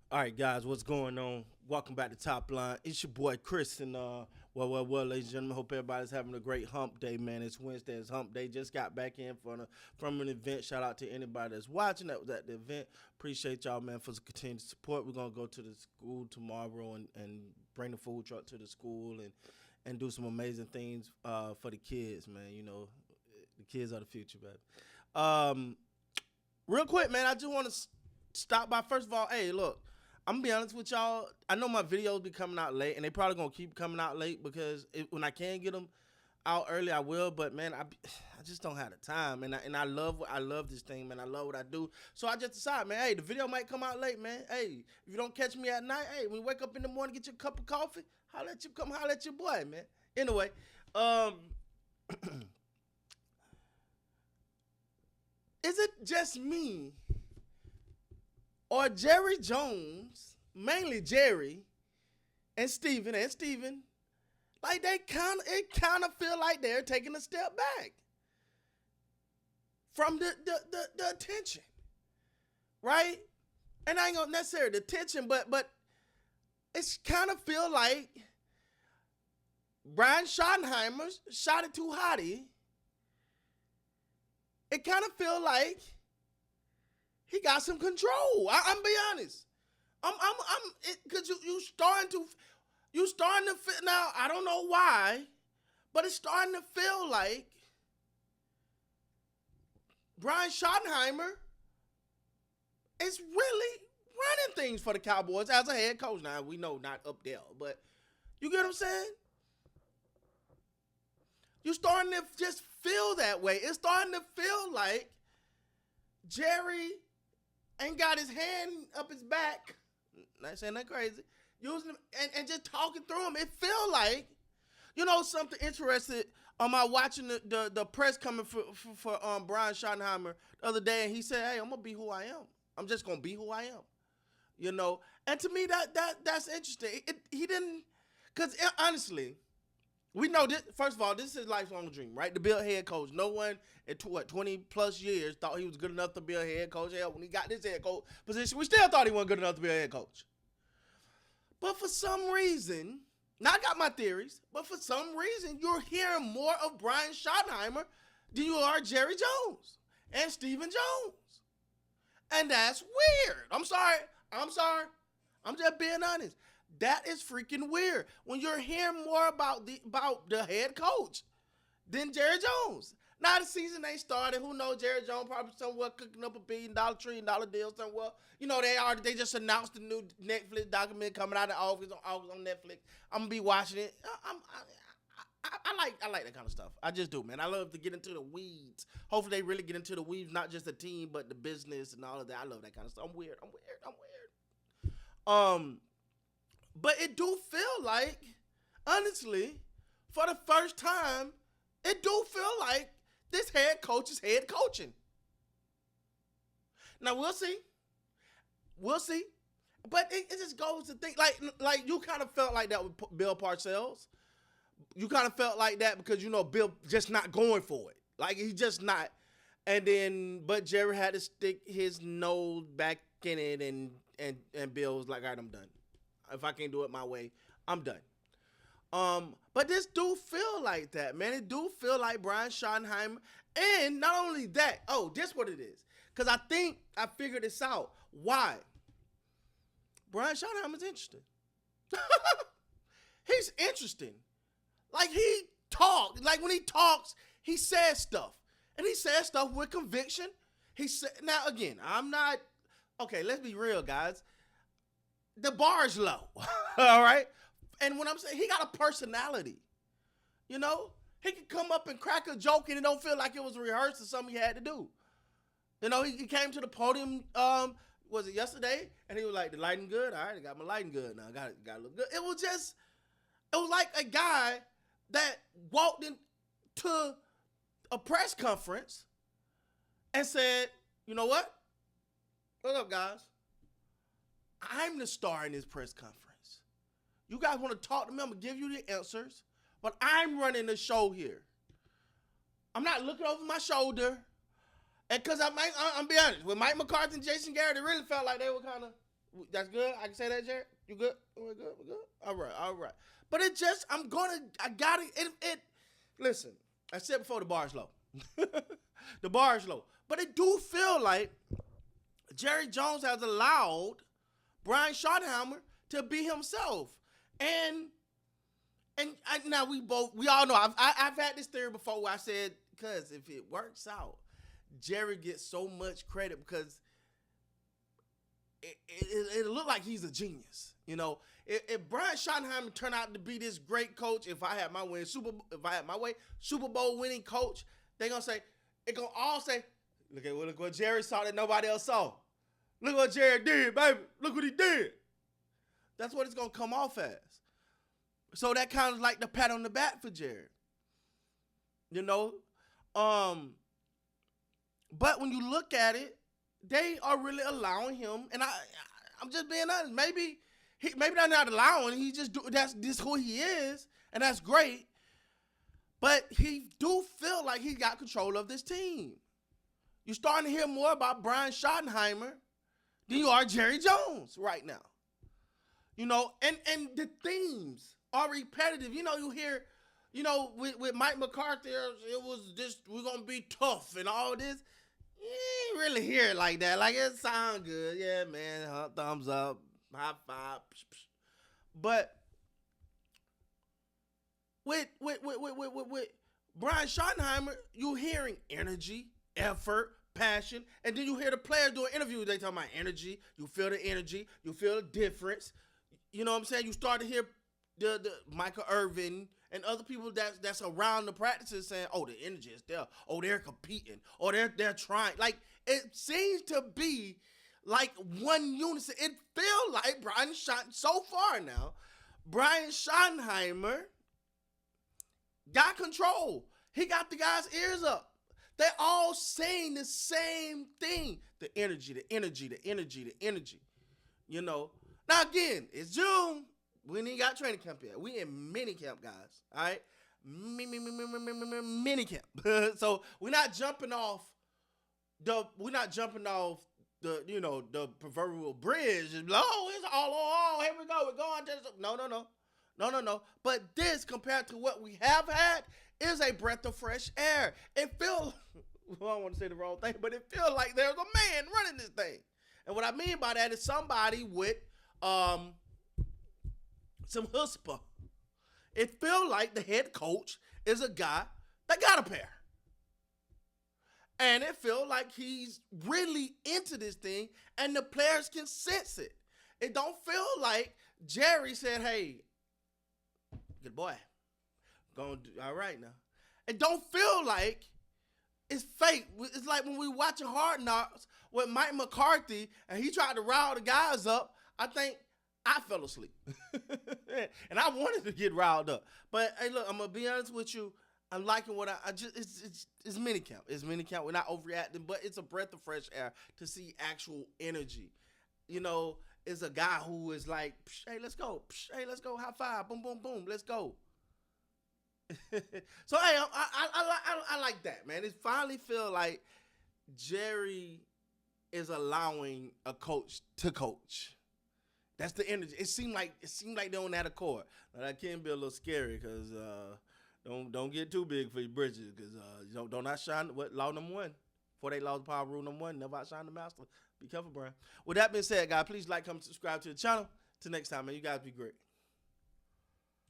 All right, guys, what's going on? Welcome back to Top Line. It's your boy Chris, and ladies and gentlemen, hope everybody's having a great Hump Day, man. It's Wednesday, it's Hump Day. Just got back in from an event. Shout out to anybody that's watching that was at the event. Appreciate y'all, man, for the continued support. We're gonna go to the school tomorrow and bring the food truck to the school and do some amazing things for the kids, man. You know, the kids are the future, baby. Um, Real quick, man, I just want to stop by. First of all, hey, look, I'm gonna be honest with y'all. I know my videos be coming out late, and they probably gonna keep coming out late because when I can get them out early, I will. But man, I just don't have the time, and I love this thing, man. I love what I do, so I just decided, man. Hey, the video might come out late, man. Hey, if you don't catch me at night, hey, when you wake up in the morning, get your cup of coffee, holler at your boy, man. Anyway, um, is it just me? Or Jerry Jones, mainly Jerry and Steven, like it kind of feel like they're taking a step back from the attention, right? And I ain't gonna necessarily the attention, but it's kind of feel like Brian Schottenheimer shot it too hotty. It kind of feel like he got some control. I'm be honest. Because you starting to feel now. I don't know why, but it's starting to feel like Brian Schottenheimer is really running things for the Cowboys as a head coach. Now we know not up there, but you get what I'm saying. You starting to just feel that way. It's starting to feel like Jerry ain't got his hand up his back, not saying that crazy, using him and just talking through him. It feel like, something interesting. I watching the press coming for Brian Schottenheimer the other day, and he said, "Hey, I'm gonna be who I am. I'm just gonna be who I am." And to me that's interesting. He didn't, because honestly. We know this. First of all, this is his lifelong dream, right? To be a head coach. No one in 20 plus years thought he was good enough to be a head coach. Hell, when he got this head coach position, we still thought he wasn't good enough to be a head coach. But for some reason, now I got my theories, but for some reason, you're hearing more of Brian Schottenheimer than you are Jerry Jones and Stephen Jones. And that's weird. I'm sorry. I'm just being honest. That is freaking weird when you're hearing more about the head coach than Jerry Jones. Now the season ain't started. Who knows? Jerry Jones probably somewhere cooking up $1 trillion deal somewhere. They just announced the new Netflix document coming out in August on Netflix. I'm gonna be watching it. I like that kind of stuff. I just do, man. I love to get into the weeds. Hopefully they really get into the weeds, not just the team, but the business and all of that. I love that kind of stuff. I'm weird. But it do feel like, honestly, for the first time, it do feel like this head coach is head coaching. Now we'll see. But it just goes to think like you kind of felt like that with Bill Parcells. You kind of felt like that because Bill just not going for it. Like he just not. But Jerry had to stick his nose back in it, and Bill was like, "All right, I'm done. If I can't do it my way, I'm done." But this do feel like that, man. It do feel like Brian Schottenheimer. And not only that, this what it is. Because I think I figured this out. Why? Brian Schottenheimer's interesting. He's interesting. Like he talks. Like when he talks, he says stuff. And he says stuff with conviction. Now again, I'm not, okay, let's be real, guys. The bar is low, all right? And when I'm saying he got a personality, he could come up and crack a joke and it don't feel like it was rehearsed or something he had to do. He came to the podium, was it yesterday? And he was like, "The lighting good? All right, I got my lighting good now. Got to look good." It was like a guy that walked into a press conference and said, "You know what? What's up, guys? I'm the star in this press conference. You guys want to talk to me? I'm going to give you the answers, but I'm running the show here. I'm not looking over my shoulder." And because I'm be honest, with Mike McCarthy and Jason Garrett, it really felt like they were kind of That's good. I can say that, Jared. You good? We're good. We're good. All right. But it just, I got it. Listen, I said before, the bar is low. The bar is low. But it do feel like Jerry Jones has allowed Brian Schottenheimer to be himself. Now we all know, I've had this theory before where I said, because if it works out, Jerry gets so much credit because it looked like he's a genius. You know, if Brian Schottenheimer turned out to be this great coach, if I had my way, Super Bowl winning coach, they're gonna say, look what Jerry saw that nobody else saw. Look what Jerry did, baby. Look what he did. That's what it's gonna come off as. So that kind of like the pat on the back for Jerry. You know? But when you look at it, they are really allowing him, and I'm just being honest. Maybe they're not allowing. He just this who he is, and that's great. But he do feel like he got control of this team. You're starting to hear more about Brian Schottenheimer than you are Jerry Jones right now. You know, and the themes are repetitive. You know, you hear, you know, with Mike McCarthy, it was just, we're going to be tough and all this. You ain't really hear it like that. Like, it sound good. Yeah, man, thumbs up, high five. But with Brian Schottenheimer, you're hearing energy, effort, passion, and then you hear the players doing interviews. They talking about energy. You feel the energy. You feel the difference. You know what I'm saying? You start to hear the Michael Irvin and other people that's around the practices saying, oh, the energy is there. Oh, they're competing. Oh, they're trying. Like, it seems to be like one unison. It feels like so far now, Brian Schottenheimer got control. He got the guys' ears up. They're all saying the same thing. The energy, the energy, the energy, the energy. You know? Now, again, it's June. We ain't got training camp yet. We in mini camp, guys. All right? Mini camp. So we're not jumping off the the proverbial bridge. Oh, it's all on. Here we go. We're going to No. But this, compared to what we have had, is a breath of fresh air. It feels, well, I don't want to say the wrong thing, but it feels like there's a man running this thing. And what I mean by that is somebody with some chutzpah. It feels like the head coach is a guy that got a pair. And it feels like he's really into this thing, and the players can sense it. It don't feel like Jerry said, hey, good boy, gonna do all right now. It don't feel like it's fake. It's like when we watching Hard Knocks with Mike McCarthy, and he tried to rile the guys up. I think I fell asleep. And I wanted to get riled up. But, hey, look, I'm going to be honest with you. I'm liking what I just, it's mini camp. It's mini camp. We're not overreacting, but it's a breath of fresh air to see actual energy. You know, it's a guy who is like, hey, let's go. Hey, let's go. High five. Boom, boom, boom. Let's go. So, hey, I like that, man. It finally feel like Jerry is allowing a coach to coach. That's the energy. It seemed like they're on that accord. Now, that can be a little scary because don't get too big for your britches, because don't outshine what law number 1. Before they lost power rule number 1, never outshine the master. Be careful, Brian. With that being said, guys, please like, comment, subscribe to the channel. Till next time, man. You guys be great.